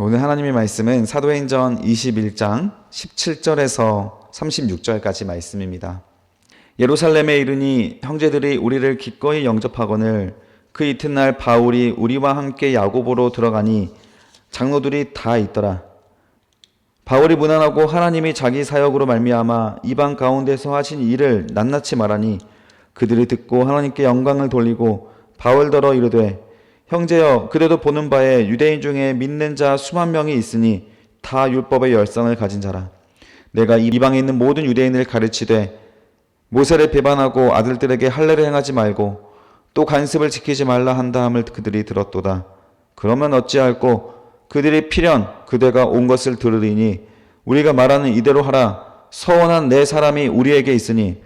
오늘 하나님의 말씀은 사도행전 21장 17절에서 36절까지 말씀입니다. 예루살렘에 이르니 형제들이 우리를 기꺼이 영접하거늘 그 이튿날 바울이 우리와 함께 야고보로 들어가니 장로들이 다 있더라. 바울이 무난하고 하나님이 자기 사역으로 말미암아 이방 가운데서 하신 일을 낱낱이 말하니 그들이 듣고 하나님께 영광을 돌리고 바울더러 이르되 형제여, 그래도 보는 바에 유대인 중에 믿는 자 수만 명이 있으니 다 율법의 열성을 가진 자라. 내가 이방에 있는 모든 유대인을 가르치되 모세를 배반하고 아들들에게 할례를 행하지 말고 또 간습을 지키지 말라 한다 함을 그들이 들었도다. 그러면 어찌할꼬 그들이 필연 그대가 온 것을 들으리니 우리가 말하는 이대로 하라. 서원한 네 사람이 우리에게 있으니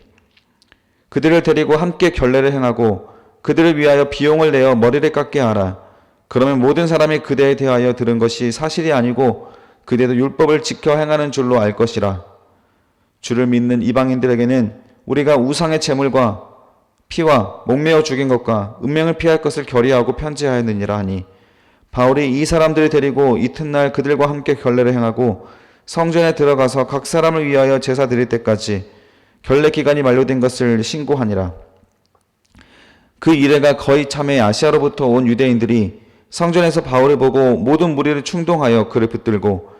그들을 데리고 함께 결례를 행하고 그들을 위하여 비용을 내어 머리를 깎게 하라. 그러면 모든 사람이 그대에 대하여 들은 것이 사실이 아니고 그대도 율법을 지켜 행하는 줄로 알 것이라. 주를 믿는 이방인들에게는 우리가 우상의 제물과 피와 목매어 죽인 것과 은명을 피할 것을 결의하고 편지하였느니라 하니 바울이 이 사람들을 데리고 이튿날 그들과 함께 결례를 행하고 성전에 들어가서 각 사람을 위하여 제사 드릴 때까지 결례 기간이 만료된 것을 신고하니라. 그 이래가 거의 참에 아시아로부터 온 유대인들이 성전에서 바울을 보고 모든 무리를 충동하여 그를 붙들고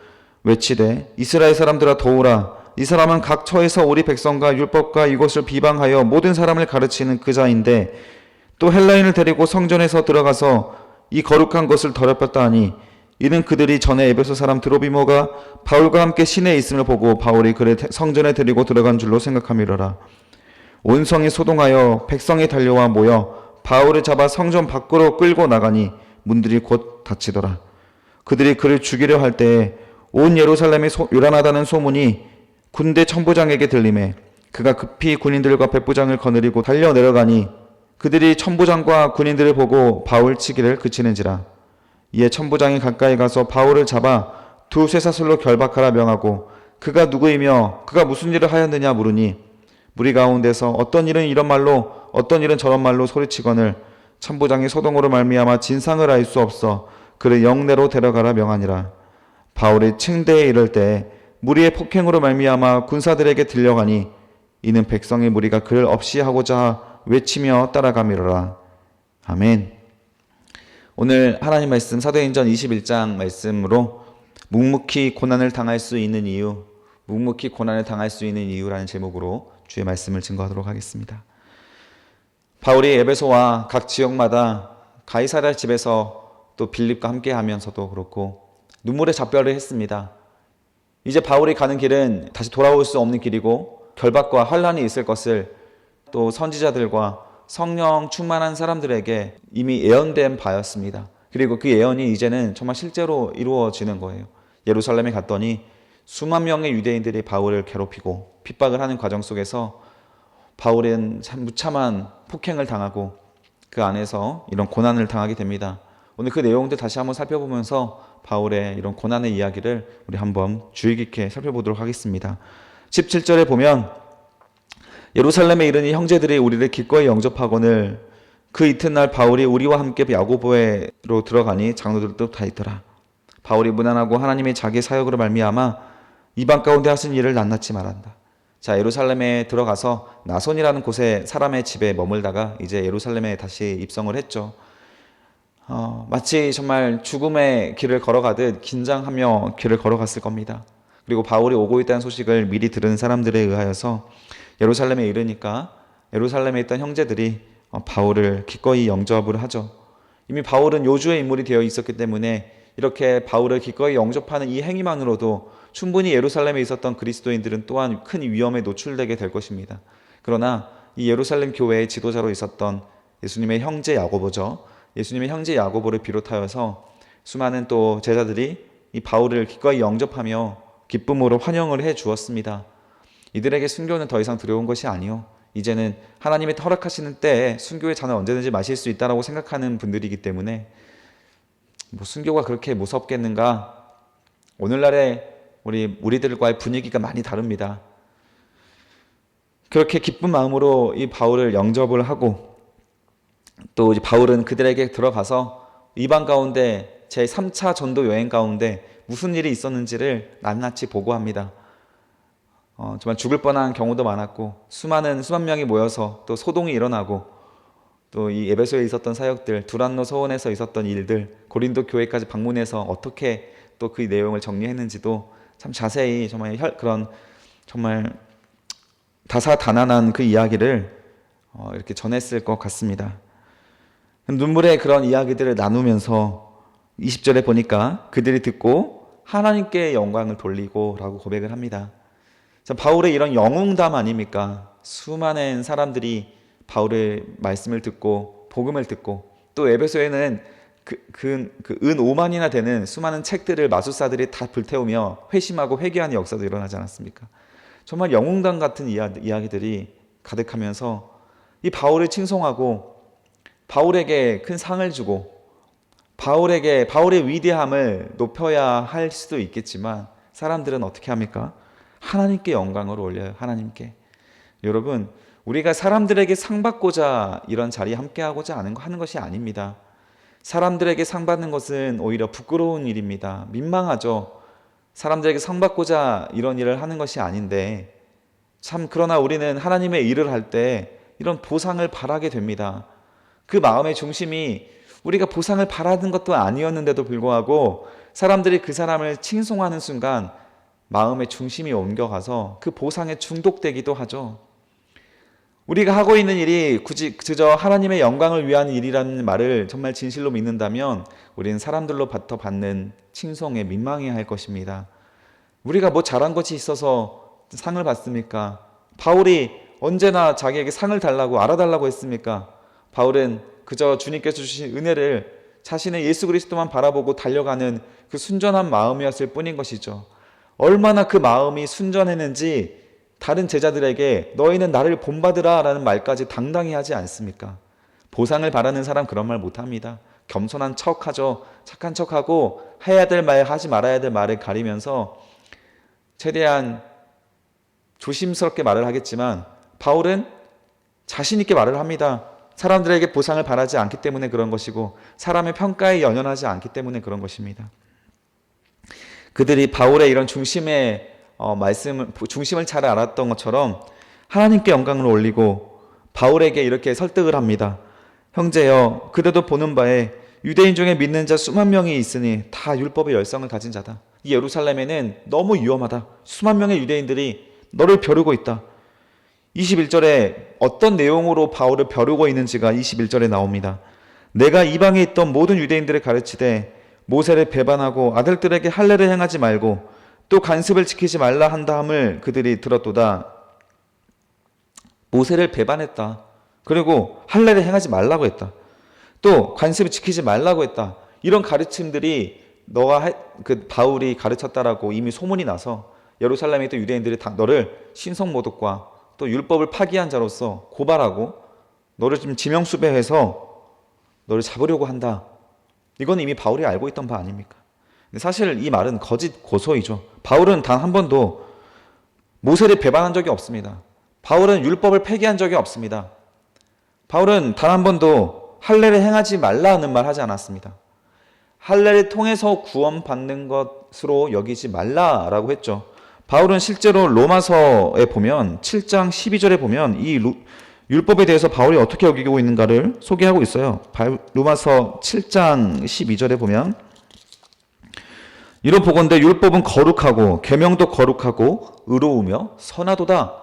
외치되 이스라엘 사람들아 도우라. 이 사람은 각 처에서 우리 백성과 율법과 이것을 비방하여 모든 사람을 가르치는 그 자인데 또 헬라인을 데리고 성전에서 들어가서 이 거룩한 것을 더럽혔다 하니 이는 그들이 전에 에베소 사람 드로비모가 바울과 함께 시내에 있음을 보고 바울이 그를 성전에 데리고 들어간 줄로 생각함이로라. 온 성이 소동하여 백성이 달려와 모여 바울을 잡아 성전 밖으로 끌고 나가니 문들이 곧 닫히더라. 그들이 그를 죽이려 할 때에 온 예루살렘이 요란하다는 소문이 군대 천부장에게 들리매 그가 급히 군인들과 백부장을 거느리고 달려 내려가니 그들이 천부장과 군인들을 보고 바울 치기를 그치는지라. 이에 천부장이 가까이 가서 바울을 잡아 두 쇠사슬로 결박하라 명하고 그가 누구이며 그가 무슨 일을 하였느냐 물으니 무리 가운데서 어떤 일은 이런 말로 어떤 일은 저런 말로 소리치거늘 천부장이 소동으로 말미암아 진상을 알 수 없어 그를 영내로 데려가라 명하니라. 바울이 층대에 이를 때 무리의 폭행으로 말미암아 군사들에게 들려가니 이는 백성의 무리가 그를 없이 하고자 외치며 따라가미로라. 아멘. 오늘 하나님 말씀 사도행전 21장 말씀으로 묵묵히 고난을 당할 수 있는 이유, 묵묵히 고난을 당할 수 있는 이유라는 제목으로 주의 말씀을 증거하도록 하겠습니다. 바울이 에베소와 각 지역마다 가이사랴 집에서 또 빌립과 함께 하면서도 그렇고 눈물의 작별을 했습니다. 이제 바울이 가는 길은 다시 돌아올 수 없는 길이고 결박과 환난이 있을 것을 또 선지자들과 성령 충만한 사람들에게 이미 예언된 바였습니다. 그리고 그 예언이 이제는 정말 실제로 이루어지는 거예요. 예루살렘에 갔더니 수만 명의 유대인들이 바울을 괴롭히고 핍박을 하는 과정 속에서 바울은 참 무참한 폭행을 당하고 그 안에서 이런 고난을 당하게 됩니다. 오늘 그 내용들 다시 한번 살펴보면서 바울의 이런 고난의 이야기를 우리 한번 주의 깊게 살펴보도록 하겠습니다. 17절에 보면 예루살렘에 이르니 형제들이 우리를 기꺼이 영접하거늘 그 이튿날 바울이 우리와 함께 야고보로 들어가니 장로들도 다 있더라. 바울이 무난하고 하나님의 자기 사역으로 말미암아 이방 가운데 하신 일을 낱낱이 말한다. 자, 예루살렘에 들어가서 나손이라는 곳에 사람의 집에 머물다가 이제 예루살렘에 다시 입성을 했죠. 마치 정말 죽음의 길을 걸어가듯 긴장하며 길을 걸어갔을 겁니다. 그리고 바울이 오고 있다는 소식을 미리 들은 사람들에 의하여서 예루살렘에 이르니까 예루살렘에 있던 형제들이 바울을 기꺼이 영접을 하죠. 이미 바울은 요주의 인물이 되어 있었기 때문에 이렇게 바울을 기꺼이 영접하는 이 행위만으로도 충분히 예루살렘에 있었던 그리스도인들은 또한 큰 위험에 노출되게 될 것입니다. 그러나 이 예루살렘 교회의 지도자로 있었던 예수님의 형제 야고보죠. 예수님의 형제 야고보를 비롯하여서 수많은 또 제자들이 이 바울을 기꺼이 영접하며 기쁨으로 환영을 해 주었습니다. 이들에게 순교는 더 이상 두려운 것이 아니요, 이제는 하나님의 허락하시는 때에 순교의 잔을 언제든지 마실 수 있다고 생각하는 분들이기 때문에 순교가 그렇게 무섭겠는가? 오늘날의 우리들과의 분위기가 많이 다릅니다. 그렇게 기쁜 마음으로 이 바울을 영접을 하고 또 이제 바울은 그들에게 들어가서 이방 가운데 제 3차 전도 여행 가운데 무슨 일이 있었는지를 낱낱이 보고합니다. 정말 죽을 뻔한 경우도 많았고 수만 명이 모여서 또 소동이 일어나고 또 이 에베소에 있었던 사역들, 두란노 서원에서 있었던 일들, 고린도 교회까지 방문해서 어떻게 또 그 내용을 정리했는지도 참 자세히 그런 정말 다사다난한 그 이야기를 이렇게 전했을 것 같습니다. 눈물의 그런 이야기들을 나누면서 20절에 보니까 그들이 듣고 하나님께 영광을 돌리고 라고 고백을 합니다. 자, 바울의 이런 영웅담 아닙니까? 수많은 사람들이 바울의 말씀을 듣고 복음을 듣고 또 에베소에는 은 5만이나 되는 수많은 책들을 마술사들이 다 불태우며 회심하고 회개하는 역사도 일어나지 않았습니까? 정말 영웅담 같은 이야기들이 가득하면서 이 바울을 칭송하고 바울에게 큰 상을 주고 바울의 위대함을 높여야 할 수도 있겠지만 사람들은 어떻게 합니까? 하나님께 영광을 올려요. 하나님께. 여러분, 우리가 사람들에게 상 받고자 이런 자리에 함께하고자 하는 것이 아닙니다. 사람들에게 상 받는 것은 오히려 부끄러운 일입니다. 민망하죠. 사람들에게 상 받고자 이런 일을 하는 것이 아닌데 그러나 우리는 하나님의 일을 할 때 이런 보상을 바라게 됩니다. 그 마음의 중심이 우리가 보상을 바라는 것도 아니었는데도 불구하고 사람들이 그 사람을 칭송하는 순간 마음의 중심이 옮겨가서 그 보상에 중독되기도 하죠. 우리가 하고 있는 일이 굳이 그저 하나님의 영광을 위한 일이라는 말을 정말 진실로 믿는다면 우리는 사람들로부터 받는 칭송에 민망해할 것입니다. 우리가 뭐 잘한 것이 있어서 상을 받습니까? 바울이 언제나 자기에게 상을 달라고 알아달라고 했습니까? 바울은 그저 주님께서 주신 은혜를 자신의 예수 그리스도만 바라보고 달려가는 그 순전한 마음이었을 뿐인 것이죠. 얼마나 그 마음이 순전했는지 다른 제자들에게 너희는 나를 본받으라 라는 말까지 당당히 하지 않습니까? 보상을 바라는 사람 그런 말 못합니다. 겸손한 척하죠. 착한 척하고 해야 될 말 하지 말아야 될 말을 가리면서 최대한 조심스럽게 말을 하겠지만 바울은 자신 있게 말을 합니다. 사람들에게 보상을 바라지 않기 때문에 그런 것이고 사람의 평가에 연연하지 않기 때문에 그런 것입니다. 그들이 바울의 이런 중심을 잘 알았던 것처럼 하나님께 영광을 올리고 바울에게 이렇게 설득을 합니다. 형제여, 그래도 보는 바에 유대인 중에 믿는 자 수만 명이 있으니 다 율법의 열성을 가진 자다. 이 예루살렘에는 너무 위험하다. 수만 명의 유대인들이 너를 벼르고 있다. 21절에 어떤 내용으로 바울을 벼르고 있는지가 21절에 나옵니다. 내가 이방에 있던 모든 유대인들을 가르치되 모세를 배반하고 아들들에게 할례를 행하지 말고 또 관습을 지키지 말라 한다함을 그들이 들었도다. 모세를 배반했다. 그리고 할례를 행하지 말라고 했다. 또 관습을 지키지 말라고 했다. 이런 가르침들이 바울이 가르쳤다라고 이미 소문이 나서 예루살렘에 있던 유대인들이 너를 신성모독과 또 율법을 파기한 자로서 고발하고 너를 좀 지명수배해서 너를 잡으려고 한다. 이건 이미 바울이 알고 있던 바 아닙니까? 근데 사실 이 말은 거짓 고소이죠. 바울은 단 한 번도 모세를 배반한 적이 없습니다. 바울은 율법을 폐기한 적이 없습니다. 바울은 단 한 번도 할례를 행하지 말라는 말 하지 않았습니다. 할례를 통해서 구원받는 것으로 여기지 말라라고 했죠. 바울은 실제로 로마서에 보면 7장 12절에 보면 이 율법에 대해서 바울이 어떻게 여기고 있는가를 소개하고 있어요. 로마서 7장 12절에 보면 이로 보건대 율법은 거룩하고 계명도 거룩하고 의로우며 선하도다.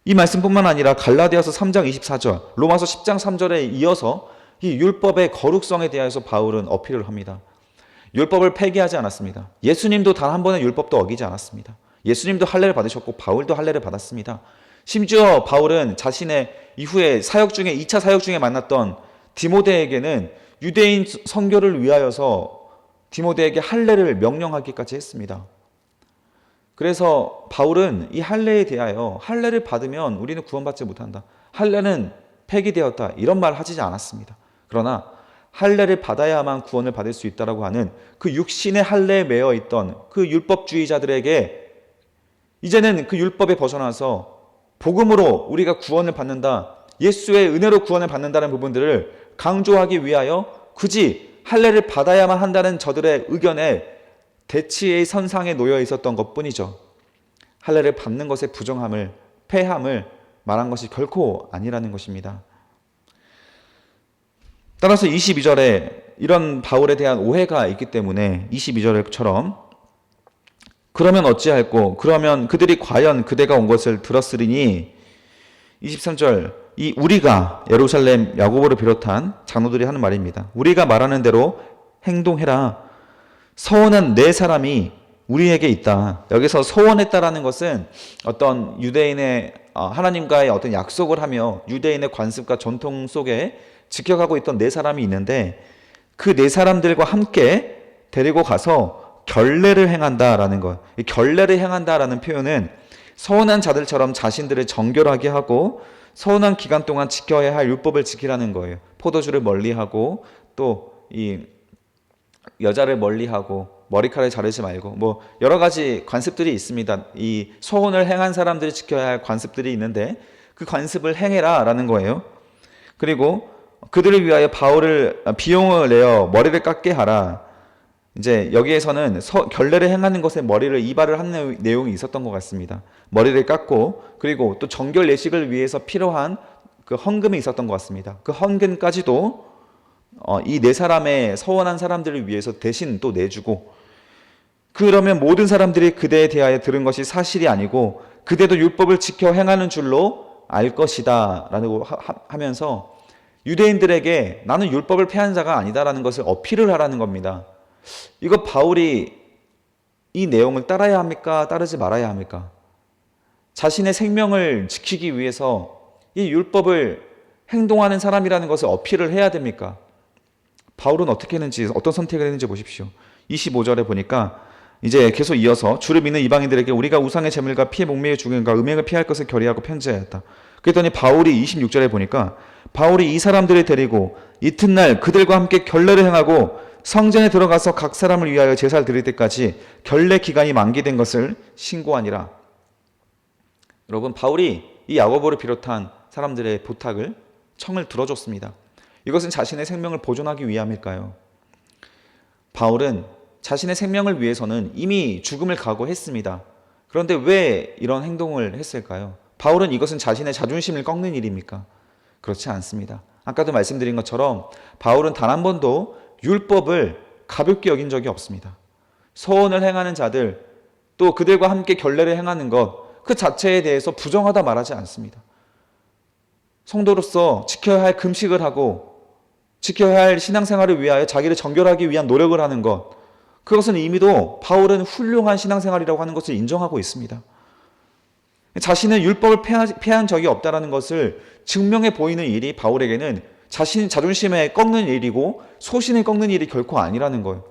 이 말씀뿐만 아니라 갈라디아서 3장 24절, 로마서 10장 3절에 이어서 이 율법의 거룩성에 대해서 바울은 어필을 합니다. 율법을 폐기하지 않았습니다. 예수님도 단 한 번의 율법도 어기지 않았습니다. 예수님도 할례를 받으셨고 바울도 할례를 받았습니다. 심지어 바울은 자신의 이후에 2차 사역 중에 만났던 디모데에게는 유대인 선교를 위하여서 디모데에게 할례를 명령하기까지 했습니다. 그래서 바울은 이 할례에 대하여 할례를 받으면 우리는 구원받지 못한다. 할례는 폐기되었다. 이런 말 하지 않았습니다. 그러나 할례를 받아야만 구원을 받을 수 있다라고 하는 그 육신의 할례에 매여 있던 그 율법주의자들에게 이제는 그 율법에 벗어나서 복음으로 우리가 구원을 받는다. 예수의 은혜로 구원을 받는다는 부분들을 강조하기 위하여 굳이 할례를 받아야만 한다는 저들의 의견에 대치의 선상에 놓여 있었던 것뿐이죠. 할례를 받는 것의 부정함을, 폐함을 말한 것이 결코 아니라는 것입니다. 따라서 22절에 이런 바울에 대한 오해가 있기 때문에 22절처럼 그러면 어찌할꼬? 그러면 그들이 과연 그대가 온 것을 들었으리니 23절 이 우리가 예루살렘 야고보를 비롯한 장로들이 하는 말입니다. 우리가 말하는 대로 행동해라. 서원한 네 사람이 우리에게 있다. 여기서 서원했다라는 것은 어떤 유대인의 하나님과의 어떤 약속을 하며 유대인의 관습과 전통 속에 지켜가고 있던 네 사람이 있는데 그 네 사람들과 함께 데리고 가서 결례를 행한다라는 것. 이 결례를 행한다라는 표현은 서원한 자들처럼 자신들을 정결하게 하고 서원한 기간 동안 지켜야 할 율법을 지키라는 거예요. 포도주를 멀리하고 또 이 여자를 멀리하고 머리카락을 자르지 말고 뭐 여러 가지 관습들이 있습니다. 이 서원을 행한 사람들이 지켜야 할 관습들이 있는데 그 관습을 행해라라는 거예요. 그리고 그들을 위하여 바울을 비용을 내어 머리를 깎게 하라. 이제 여기에서는 결례를 행하는 것에 머리를 이발을 하는 내용이 있었던 것 같습니다. 머리를 깎고 그리고 또 정결 예식을 위해서 필요한 그 헌금이 있었던 것 같습니다. 그 헌금까지도 이 네 사람의 서원한 사람들을 위해서 대신 또 내주고 그러면 모든 사람들이 그대에 대하여 들은 것이 사실이 아니고 그대도 율법을 지켜 행하는 줄로 알 것이다 라고 하면서 유대인들에게 나는 율법을 폐한 자가 아니다라는 것을 어필을 하라는 겁니다. 이거 바울이 이 내용을 따라야 합니까? 따르지 말아야 합니까? 자신의 생명을 지키기 위해서 이 율법을 행동하는 사람이라는 것을 어필을 해야 됩니까? 바울은 어떻게 했는지, 어떤 선택을 했는지 보십시오. 25절에 보니까 이제 계속 이어서 주를 믿는 이방인들에게 우리가 우상의 제물과 피에 목매여 죽음과 음행을 피할 것을 결의하고 편지하였다. 그랬더니 바울이 26절에 보니까 바울이 이 사람들을 데리고 이튿날 그들과 함께 결례를 행하고 성전에 들어가서 각 사람을 위하여 제사를 드릴 때까지 결례 기간이 만기된 것을 신고하니라. 여러분, 바울이 이 야고보를 비롯한 사람들의 부탁을, 청을 들어줬습니다. 이것은 자신의 생명을 보존하기 위함일까요? 바울은 자신의 생명을 위해서는 이미 죽음을 각오했습니다. 그런데 왜 이런 행동을 했을까요? 바울은 이것은 자신의 자존심을 꺾는 일입니까? 그렇지 않습니다. 아까도 말씀드린 것처럼 바울은 단 한 번도 율법을 가볍게 여긴 적이 없습니다. 서원을 행하는 자들, 또 그들과 함께 결례를 행하는 것, 그 자체에 대해서 부정하다 말하지 않습니다. 성도로서 지켜야 할 금식을 하고 지켜야 할 신앙생활을 위하여 자기를 정결하기 위한 노력을 하는 것, 그것은 이미도 바울은 훌륭한 신앙생활이라고 하는 것을 인정하고 있습니다. 자신은 율법을 폐한 적이 없다는 것을 증명해 보이는 일이 바울에게는 자신 자존심에 꺾는 일이고 소신을 꺾는 일이 결코 아니라는 거예요.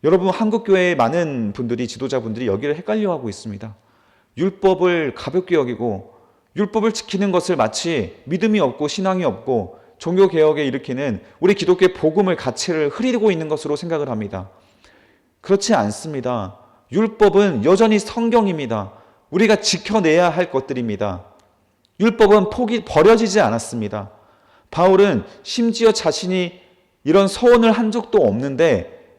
여러분, 한국교회의 많은 분들이, 지도자분들이 여기를 헷갈려하고 있습니다. 율법을 가볍게 여기고 율법을 지키는 것을 마치 믿음이 없고 신앙이 없고 종교개혁에 일으키는 우리 기독교의 복음의 가치를 흐리고 있는 것으로 생각을 합니다. 그렇지 않습니다. 율법은 여전히 성경입니다. 우리가 지켜내야 할 것들입니다. 율법은 버려지지 않았습니다. 바울은 심지어 자신이 이런 서원을 한 적도 없는데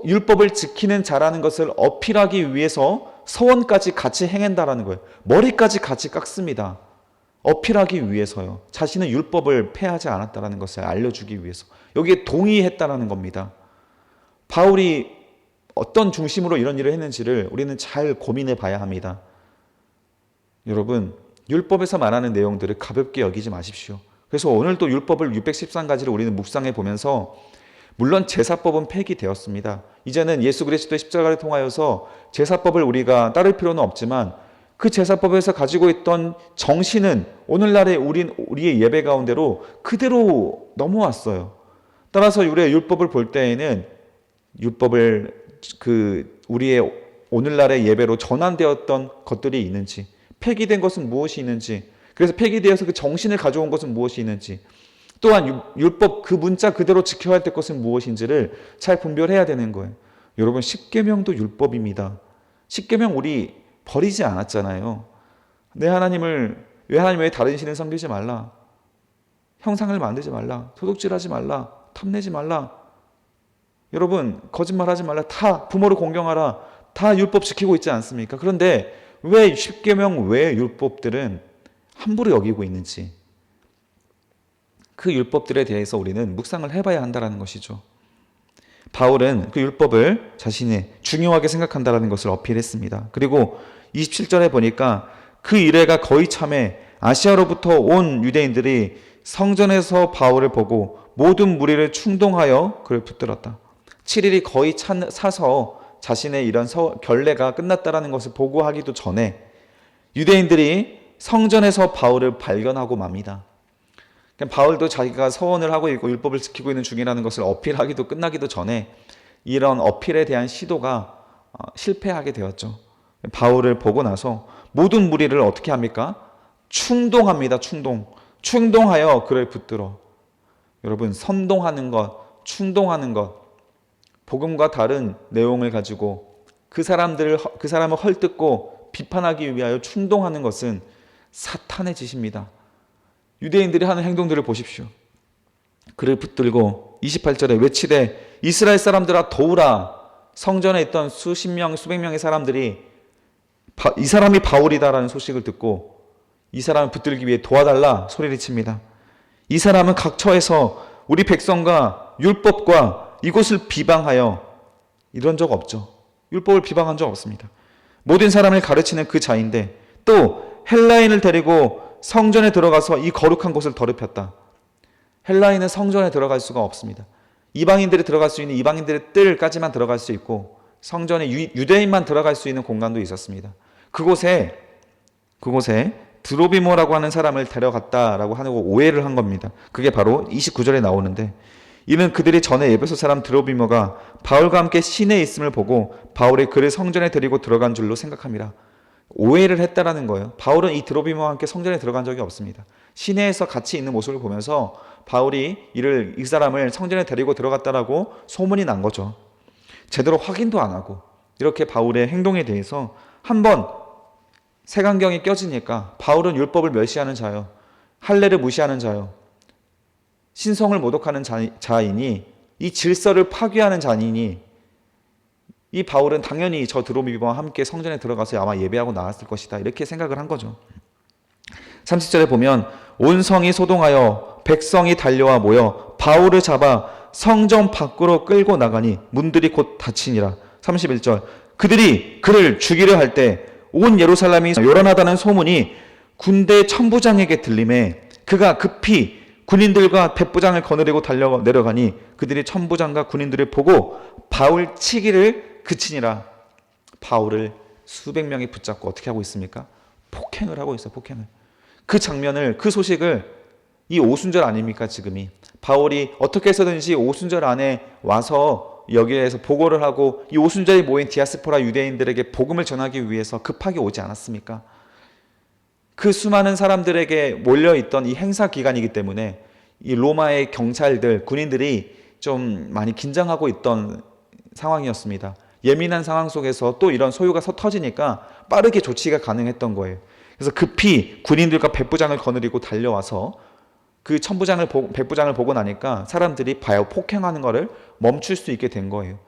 율법을 지키는 자라는 것을 어필하기 위해서 서원까지 같이 행한다라는 거예요. 머리까지 같이 깎습니다. 어필하기 위해서요. 자신은 율법을 폐하지 않았다는 것을 알려주기 위해서. 여기에 동의했다는 겁니다. 바울이 어떤 중심으로 이런 일을 했는지를 우리는 잘 고민해 봐야 합니다. 여러분, 율법에서 말하는 내용들을 가볍게 여기지 마십시오. 그래서 오늘도 율법을 613가지를 우리는 묵상해 보면서 물론 제사법은 폐기되었습니다. 이제는 예수 그리스도의 십자가를 통하여서 제사법을 우리가 따를 필요는 없지만 그 제사법에서 가지고 있던 정신은 오늘날의 우리의 예배 가운데로 그대로 넘어왔어요. 따라서 우리의 율법을 볼 때에는 율법을 우리의 오늘날의 예배로 전환되었던 것들이 있는지, 폐기된 것은 무엇이 있는지, 그래서 폐기되어서 그 정신을 가져온 것은 무엇이 있는지, 또한 율법 그 문자 그대로 지켜야 할 것은 무엇인지를 잘 분별해야 되는 거예요. 여러분, 십계명도 율법입니다. 십계명 우리 버리지 않았잖아요. 왜 하나님 왜 다른 신을 섬기지 말라, 형상을 만들지 말라, 도둑질하지 말라, 탐내지 말라, 여러분, 거짓말하지 말라, 다 부모를 공경하라, 다 율법 지키고 있지 않습니까? 그런데 왜 십계명 외의 율법들은 함부로 여기고 있는지, 그 율법들에 대해서 우리는 묵상을 해봐야 한다는 것이죠. 바울은 그 율법을 자신이 중요하게 생각한다는 것을 어필했습니다. 그리고 27절에 보니까 그 이래가 거의 참에 아시아로부터 온 유대인들이 성전에서 바울을 보고 모든 무리를 충동하여 그를 붙들었다. 7일이 거의 차서 자신의 이런 결례가 끝났다는 것을 보고하기도 전에 유대인들이 성전에서 바울을 발견하고 맙니다. 바울도 자기가 서원을 하고 있고 율법을 지키고 있는 중이라는 것을 어필하기도 끝나기도 전에 이런 어필에 대한 시도가 실패하게 되었죠. 바울을 보고 나서 모든 무리를 어떻게 합니까? 충동합니다. 충동하여 그를 붙들어. 여러분, 선동하는 것, 충동하는 것, 복음과 다른 내용을 가지고 그 사람을 헐뜯고 비판하기 위하여 충동하는 것은 사탄의 짓입니다. 유대인들이 하는 행동들을 보십시오. 그를 붙들고 28절에 외치되 이스라엘 사람들아 도우라. 성전에 있던 수십 명, 수백 명의 사람들이 이 사람이 바울이다라는 소식을 듣고 이 사람을 붙들기 위해 도와달라 소리를 칩니다. 이 사람은 각처에서 우리 백성과 율법과 이곳을 비방하여, 이런 적 없죠. 율법을 비방한 적 없습니다. 모든 사람을 가르치는 그 자인데 또 헬라인을 데리고 성전에 들어가서 이 거룩한 곳을 더럽혔다. 헬라인은 성전에 들어갈 수가 없습니다. 이방인들이 들어갈 수 있는 이방인들의 뜰까지만 들어갈 수 있고 성전에 유대인만 들어갈 수 있는 공간도 있었습니다. 그곳에 드로비모라고 하는 사람을 데려갔다라고 하고 오해를 한 겁니다. 그게 바로 29절에 나오는데, 이는 그들이 전에 에베소 사람 드로비모가 바울과 함께 시내에 있음을 보고 바울이 그를 성전에 데리고 들어간 줄로 생각합니다. 오해를 했다라는 거예요. 바울은 이 드로비모와 함께 성전에 들어간 적이 없습니다. 시내에서 같이 있는 모습을 보면서 바울이 이 사람을 성전에 데리고 들어갔다라고 소문이 난 거죠. 제대로 확인도 안 하고 이렇게 바울의 행동에 대해서 한번 색안경이 껴지니까 바울은 율법을 멸시하는 자요, 할례를 무시하는 자요, 신성을 모독하는 자이니, 이 질서를 파괴하는 자이니, 이 바울은 당연히 저 드로비모와 함께 성전에 들어가서 아마 예배하고 나왔을 것이다, 이렇게 생각을 한 거죠. 30절에 보면 온 성이 소동하여 백성이 달려와 모여 바울을 잡아 성전 밖으로 끌고 나가니 문들이 곧 닫히니라. 31절 그들이 그를 죽이려 할 때 온 예루살렘이 요란하다는 소문이 군대 천부장에게 들림에 그가 급히 군인들과 백부장을 거느리고 내려가니 그들이 천부장과 군인들을 보고 바울 치기를 그치니라. 바울을 수백 명이 붙잡고 어떻게 하고 있습니까? 폭행을 하고 있어요. 폭행을. 그 장면을, 그 소식을, 이 오순절 아닙니까 지금이? 바울이 어떻게 해서든지 오순절 안에 와서 여기에서 보고를 하고 이 오순절에 모인 디아스포라 유대인들에게 복음을 전하기 위해서 급하게 오지 않았습니까? 그 수많은 사람들에게 몰려있던 이 행사 기간이기 때문에 이 로마의 경찰들, 군인들이 좀 많이 긴장하고 있던 상황이었습니다. 예민한 상황 속에서 또 이런 소요가 터지니까 빠르게 조치가 가능했던 거예요. 그래서 급히 군인들과 백부장을 거느리고 달려와서 그 백부장을 보고 나니까 사람들이 봐요. 폭행하는 것을 멈출 수 있게 된 거예요.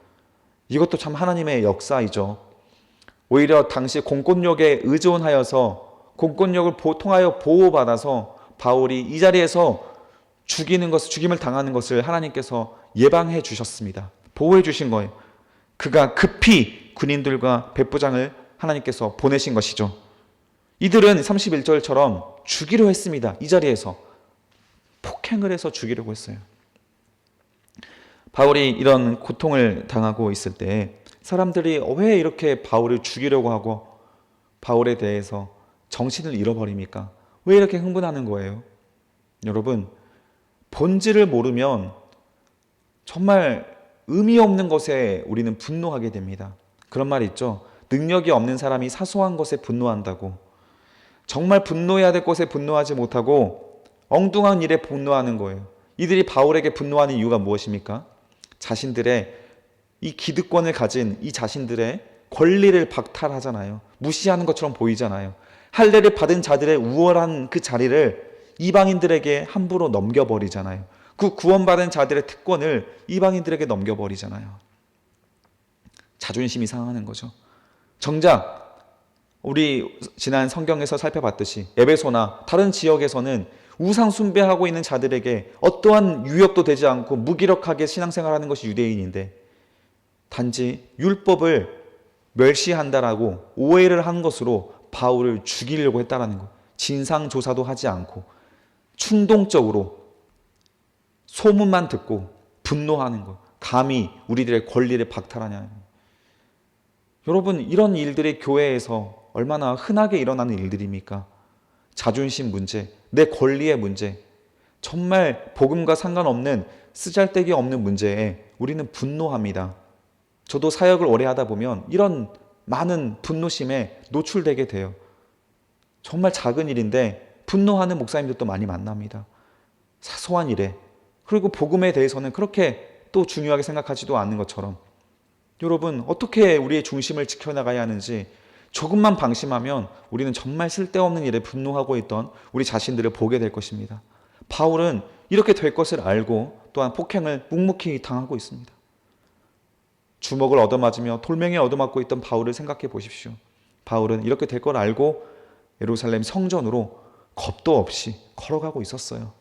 이것도 참 하나님의 역사이죠. 오히려 당시 공권력에 의존하여서 공권력을 통하여 보호받아서 바울이 이 자리에서 죽임을 당하는 것을 하나님께서 예방해 주셨습니다. 보호해 주신 거예요. 그가 급히 군인들과 백부장을 하나님께서 보내신 것이죠. 이들은 31절처럼 죽이려 했습니다. 이 자리에서 폭행을 해서 죽이려고 했어요. 바울이 이런 고통을 당하고 있을 때 사람들이 왜 이렇게 바울을 죽이려고 하고 바울에 대해서 정신을 잃어버립니까? 왜 이렇게 흥분하는 거예요? 여러분, 본질을 모르면 정말 의미 없는 것에 우리는 분노하게 됩니다. 그런 말 있죠. 능력이 없는 사람이 사소한 것에 분노한다고. 정말 분노해야 될 것에 분노하지 못하고 엉뚱한 일에 분노하는 거예요. 이들이 바울에게 분노하는 이유가 무엇입니까? 자신들의 이 기득권을 가진 이 자신들의 권리를 박탈하잖아요. 무시하는 것처럼 보이잖아요. 할례를 받은 자들의 우월한 그 자리를 이방인들에게 함부로 넘겨버리잖아요. 그 구원받은 자들의 특권을 이방인들에게 넘겨버리잖아요. 자존심이 상하는 거죠. 정작 우리 지난 성경에서 살펴봤듯이 에베소나 다른 지역에서는 우상 숭배하고 있는 자들에게 어떠한 유혹도 되지 않고 무기력하게 신앙생활하는 것이 유대인인데, 단지 율법을 멸시한다라고 오해를 한 것으로 바울을 죽이려고 했다라는 것. 진상조사도 하지 않고 충동적으로 소문만 듣고 분노하는 것. 감히 우리들의 권리를 박탈하냐는 것. 여러분, 이런 일들이 교회에서 얼마나 흔하게 일어나는 일들입니까? 자존심 문제, 내 권리의 문제, 정말 복음과 상관없는 쓰잘데기 없는 문제에 우리는 분노합니다. 저도 사역을 오래 하다 보면 이런 많은 분노심에 노출되게 돼요. 정말 작은 일인데 분노하는 목사님들도 많이 만납니다. 사소한 일에. 그리고 복음에 대해서는 그렇게 또 중요하게 생각하지도 않는 것처럼. 여러분, 어떻게 우리의 중심을 지켜나가야 하는지 조금만 방심하면 우리는 정말 쓸데없는 일에 분노하고 있던 우리 자신들을 보게 될 것입니다. 바울은 이렇게 될 것을 알고 또한 폭행을 묵묵히 당하고 있습니다. 주먹을 얻어맞으며 돌멩이에 얻어맞고 있던 바울을 생각해 보십시오. 바울은 이렇게 될 걸 알고 예루살렘 성전으로 겁도 없이 걸어가고 있었어요.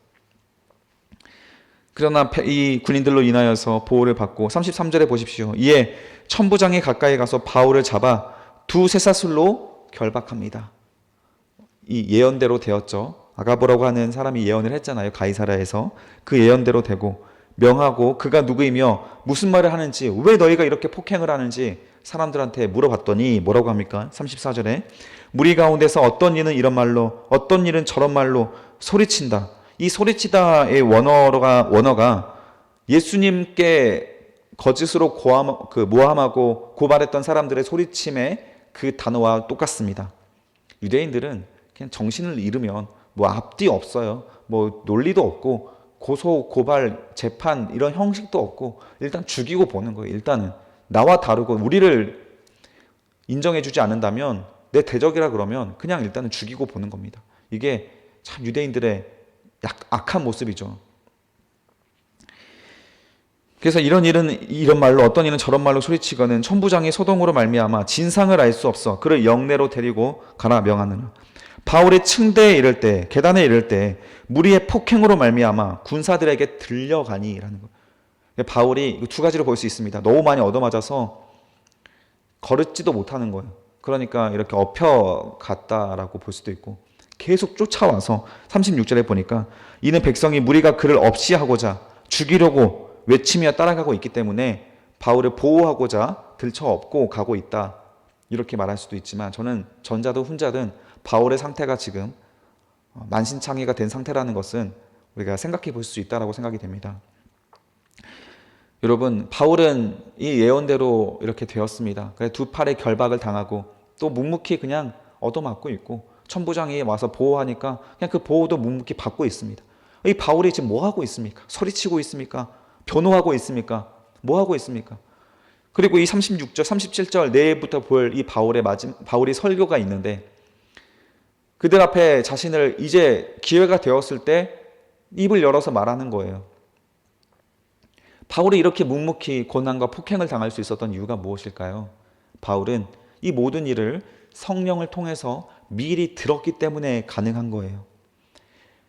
그러나 이 군인들로 인하여서 보호를 받고 33절에 보십시오. 이에 천부장이 가까이 가서 바울을 잡아 두 쇠사슬로 결박합니다. 이 예언대로 되었죠. 아가보라고 하는 사람이 예언을 했잖아요. 가이사라에서. 그 예언대로 되고 명하고 그가 누구이며 무슨 말을 하는지, 왜 너희가 이렇게 폭행을 하는지 사람들한테 물어봤더니 뭐라고 합니까? 34절에 무리 가운데서 어떤 이는 이런 말로 어떤 일은 저런 말로 소리친다. 이 소리치다의 원어가 예수님께 거짓으로 모함하고 고발했던 사람들의 소리침의 그 단어와 똑같습니다. 유대인들은 그냥 정신을 잃으면 뭐 앞뒤 없어요. 뭐 논리도 없고 고소, 고발, 재판 이런 형식도 없고 일단 죽이고 보는 거예요. 일단은 나와 다르고 우리를 인정해주지 않는다면, 내 대적이라 그러면 그냥 일단은 죽이고 보는 겁니다. 이게 참 유대인들의 악한 모습이죠. 그래서 이런 일은 이런 말로 어떤 일은 저런 말로 소리치거는 천부장이 소동으로 말미암아 진상을 알 수 없어 그를 영내로 데리고 가라 명하느라. 바울의 층대에 이를 때, 계단에 이를 때 무리의 폭행으로 말미암아 군사들에게 들려가니라는 거예요. 바울이 두 가지로 볼 수 있습니다. 너무 많이 얻어맞아서 걸지도 못하는 거예요. 그러니까 이렇게 엎혀갔다라고 볼 수도 있고, 계속 쫓아와서 36절에 보니까 이는 백성이 무리가 그를 없이 하고자 죽이려고 외치며 따라가고 있기 때문에 바울을 보호하고자 들쳐업고 가고 있다, 이렇게 말할 수도 있지만, 저는 전자든 훈자든 바울의 상태가 지금 만신창이가 된 상태라는 것은 우리가 생각해 볼 수 있다고 생각이 됩니다. 여러분, 바울은 이 예언대로 이렇게 되었습니다. 그래서 두 팔에 결박을 당하고 또 묵묵히 그냥 얻어맞고 있고, 천부장이 와서 보호하니까 그냥 그 보호도 묵묵히 받고 있습니다. 이 바울이 지금 뭐 하고 있습니까? 소리치고 있습니까? 변호하고 있습니까? 뭐 하고 있습니까? 그리고 이 36절, 37절 내일부터 볼 이 바울의 설교가 있는데, 그들 앞에 자신을 이제 기회가 되었을 때 입을 열어서 말하는 거예요. 바울이 이렇게 묵묵히 고난과 폭행을 당할 수 있었던 이유가 무엇일까요? 바울은 이 모든 일을 성령을 통해서 미리 들었기 때문에 가능한 거예요.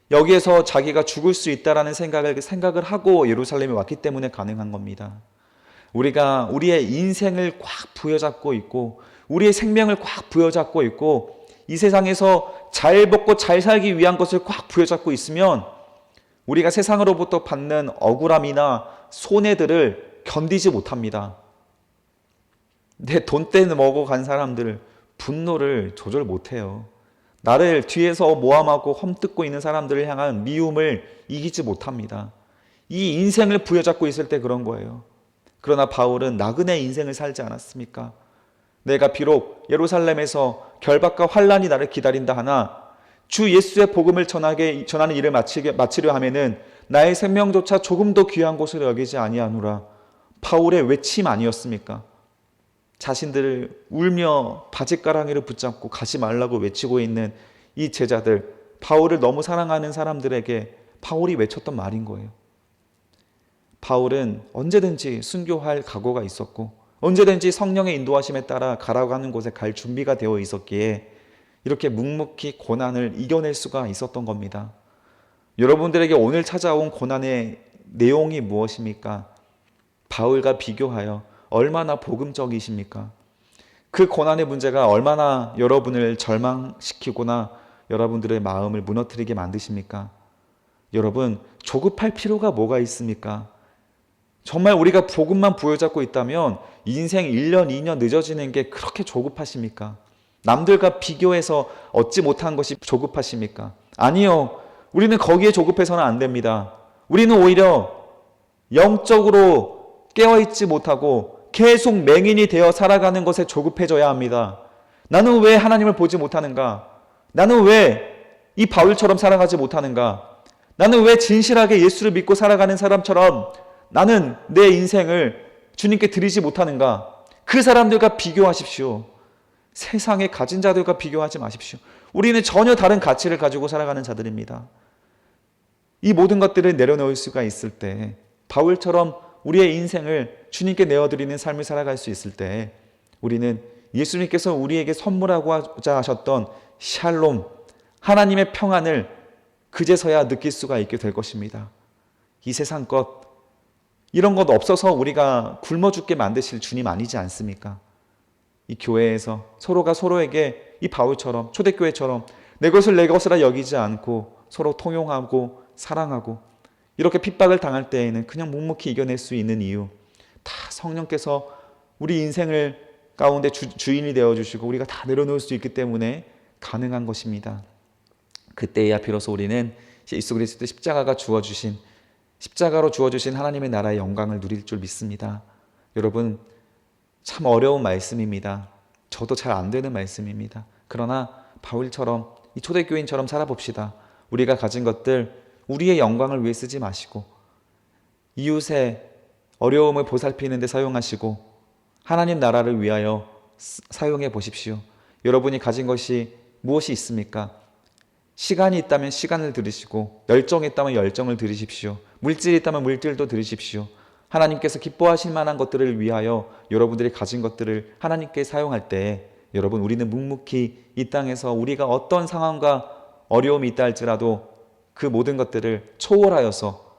여기에서 자기가 죽을 수 있다라는 생각을 하고 예루살렘에 왔기 때문에 가능한 겁니다. 우리가 우리의 인생을 꽉 부여잡고 있고 우리의 생명을 꽉 부여잡고 있고 이 세상에서 잘 먹고 잘 살기 위한 것을 꽉 부여잡고 있으면 우리가 세상으로부터 받는 억울함이나 손해들을 견디지 못합니다. 내 돈 떼는 먹어간 사람들 분노를 조절 못해요. 나를 뒤에서 모함하고 험뜯고 있는 사람들을 향한 미움을 이기지 못합니다. 이 인생을 부여잡고 있을 때 그런 거예요. 그러나 바울은 나그네 인생을 살지 않았습니까? 내가 비록 예루살렘에서 결박과 환란이 나를 기다린다 하나 주 예수의 복음을 전하는 일을 마치려 하면은 나의 생명조차 조금도 귀한 곳으로 여기지 아니하노라. 바울의 외침 아니었습니까? 자신들을 울며 바짓가랑이를 붙잡고 가지 말라고 외치고 있는 이 제자들, 바울을 너무 사랑하는 사람들에게 바울이 외쳤던 말인 거예요. 바울은 언제든지 순교할 각오가 있었고 언제든지 성령의 인도하심에 따라 가라고 하는 곳에 갈 준비가 되어 있었기에 이렇게 묵묵히 고난을 이겨낼 수가 있었던 겁니다. 여러분들에게 오늘 찾아온 고난의 내용이 무엇입니까? 바울과 비교하여 얼마나 복음적이십니까? 그 고난의 문제가 얼마나 여러분을 절망시키거나 여러분들의 마음을 무너뜨리게 만드십니까? 여러분, 조급할 필요가 뭐가 있습니까? 정말 우리가 복음만 부여잡고 있다면 인생 1년, 2년 늦어지는 게 그렇게 조급하십니까? 남들과 비교해서 얻지 못한 것이 조급하십니까? 아니요. 우리는 거기에 조급해서는 안 됩니다. 우리는 오히려 영적으로 깨어있지 못하고 계속 맹인이 되어 살아가는 것에 조급해져야 합니다. 나는 왜 하나님을 보지 못하는가? 나는 왜 이 바울처럼 살아가지 못하는가? 나는 왜 진실하게 예수를 믿고 살아가는 사람처럼 나는 내 인생을 주님께 드리지 못하는가? 그 사람들과 비교하십시오. 세상에 가진 자들과 비교하지 마십시오. 우리는 전혀 다른 가치를 가지고 살아가는 자들입니다. 이 모든 것들을 내려놓을 수가 있을 때, 바울처럼 우리의 인생을 주님께 내어드리는 삶을 살아갈 수 있을 때, 우리는 예수님께서 우리에게 선물하고자 하셨던 샬롬, 하나님의 평안을 그제서야 느낄 수가 있게 될 것입니다. 이 세상 것, 이런 것 없어서 우리가 굶어 죽게 만드실 주님 아니지 않습니까? 이 교회에서 서로가 서로에게 이 바울처럼, 초대교회처럼 내 것을 내 것이라 여기지 않고 서로 통용하고 사랑하고 이렇게 핍박을 당할 때에는 그냥 묵묵히 이겨낼 수 있는 이유, 다 성령께서 우리 인생을 가운데 주인이 되어주시고 우리가 다 내려놓을 수 있기 때문에 가능한 것입니다. 그때야 비로소 우리는 예수 그리스도 십자가로 주어주신 하나님의 나라의 영광을 누릴 줄 믿습니다. 여러분, 참 어려운 말씀입니다. 저도 잘 안 되는 말씀입니다. 그러나 바울처럼, 이 초대교인처럼 살아봅시다. 우리가 가진 것들 우리의 영광을 위해 쓰지 마시고 이웃의 어려움을 보살피는 데 사용하시고 하나님 나라를 위하여 사용해 보십시오. 여러분이 가진 것이 무엇이 있습니까? 시간이 있다면 시간을 들이시고 열정이 있다면 열정을 들이십시오. 물질이 있다면 물질도 들이십시오. 하나님께서 기뻐하실 만한 것들을 위하여 여러분들이 가진 것들을 하나님께 사용할 때 여러분, 우리는 묵묵히 이 땅에서 우리가 어떤 상황과 어려움이 있다 할지라도 그 모든 것들을 초월하여서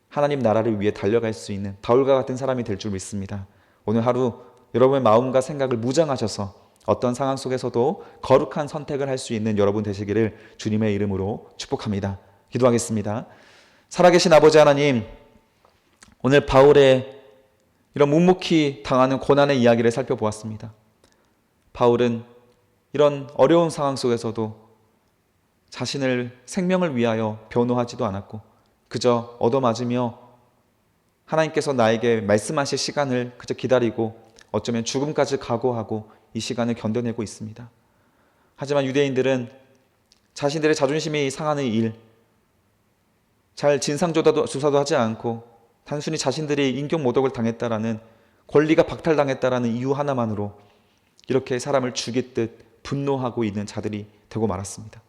하나님 나라를 위해 달려갈 수 있는 바울과 같은 사람이 될 줄 믿습니다. 오늘 하루 여러분의 마음과 생각을 무장하셔서 어떤 상황 속에서도 거룩한 선택을 할 수 있는 여러분 되시기를 주님의 이름으로 축복합니다. 기도하겠습니다. 살아계신 아버지 하나님, 오늘 바울의 이런 묵묵히 당하는 고난의 이야기를 살펴보았습니다. 바울은 이런 어려운 상황 속에서도 자신을 생명을 위하여 변호하지도 않았고 그저 얻어맞으며 하나님께서 나에게 말씀하실 시간을 그저 기다리고 어쩌면 죽음까지 각오하고 이 시간을 견뎌내고 있습니다. 하지만 유대인들은 자신들의 자존심이 상하는 일, 잘 진상조사도 하지 않고 단순히 자신들이 인격모독을 당했다라는, 권리가 박탈당했다라는 이유 하나만으로 이렇게 사람을 죽이듯 분노하고 있는 자들이 되고 말았습니다.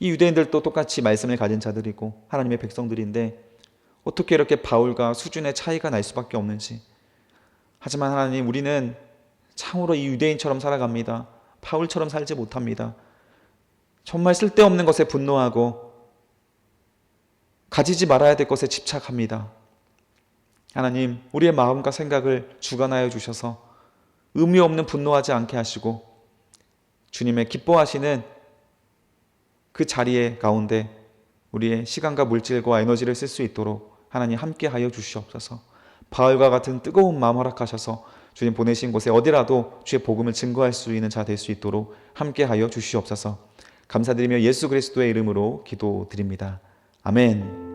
이 유대인들도 똑같이 말씀을 가진 자들이고 하나님의 백성들인데 어떻게 이렇게 바울과 수준의 차이가 날 수밖에 없는지. 하지만 하나님, 우리는 참으로 이 유대인처럼 살아갑니다. 바울처럼 살지 못합니다. 정말 쓸데없는 것에 분노하고 가지지 말아야 될 것에 집착합니다. 하나님, 우리의 마음과 생각을 주관하여 주셔서 의미 없는 분노하지 않게 하시고 주님의 기뻐하시는 그 자리에 가운데 우리의 시간과 물질과 에너지를 쓸 수 있도록 하나님 함께 하여 주시옵소서. 바울과 같은 뜨거운 마음 허락하셔서 주님 보내신 곳에 어디라도 주의 복음을 증거할 수 있는 자 될 수 있도록 함께 하여 주시옵소서. 감사드리며 예수 그리스도의 이름으로 기도드립니다. 아멘.